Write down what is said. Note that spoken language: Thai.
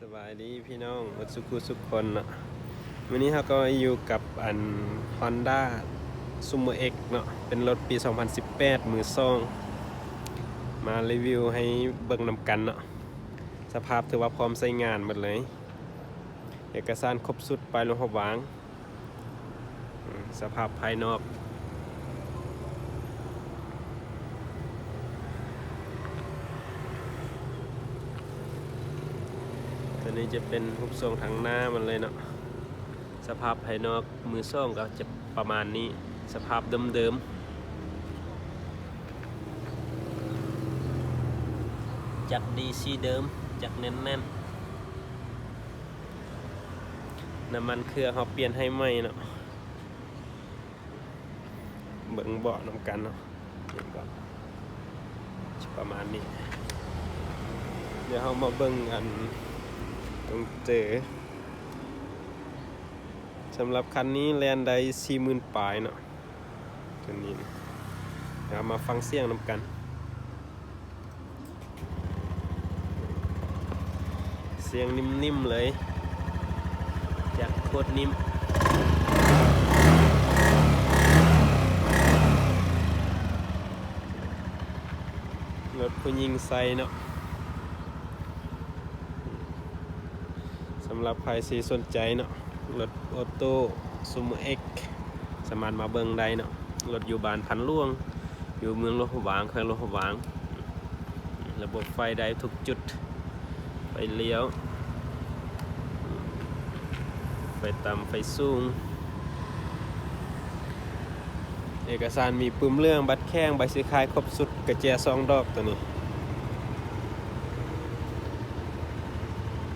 สบายดีพี่น้องวัดสุขุสุขคนเนาะวันนี้เราก็อยู่กับHonda Summer X เนาะเป็นรถปี 2018 มือสองมารีวิวให้เบิ่งนำกันเนาะสภาพถือว่าพร้อมใช้งานหมดเลยเอกสารครบสุดไปลงหัววางสภาพภายนอกตัวนี้จะเป็นรูปทรงทางหน้ามันเลยเนาะสภาพภายนอกมือส่งก็จะประมาณนี้สภาพเดิมๆจากดีซีเดิมจากแน่นๆน้ำมันเครื่องเขาเปลี่ยนให้ใหม่เนาะเบิ่งเบาะนำกันเนาะประมาณนี้เดี๋ยวเรามาเบิ่งกันตรงเจอสำหรับคันนี้แลนได้ 40,000 ปลายเนาะตัวนี้เดี๋ยวมาฟังเสียงนำกันเสียงนิ่มๆเลยจากโคตรนิ่มรถผู้หญิงใส่เนาะสำหรับใครที่สนใจเนาะรถออโต้Summer X สามารถมาเบิ่งได้เนาะรถอยู่บ้านพันล่วงอยู่เมืองโลหะหวางเคยโลหะหวางระบบไฟได้ทุกจุดไฟเลี้ยวไฟต่ำไฟสูงเอกสารมีปุ่มเรื่องบัตรแข้งใบซื้อขายครบสุดกระแจ2 ดอกตัวนี้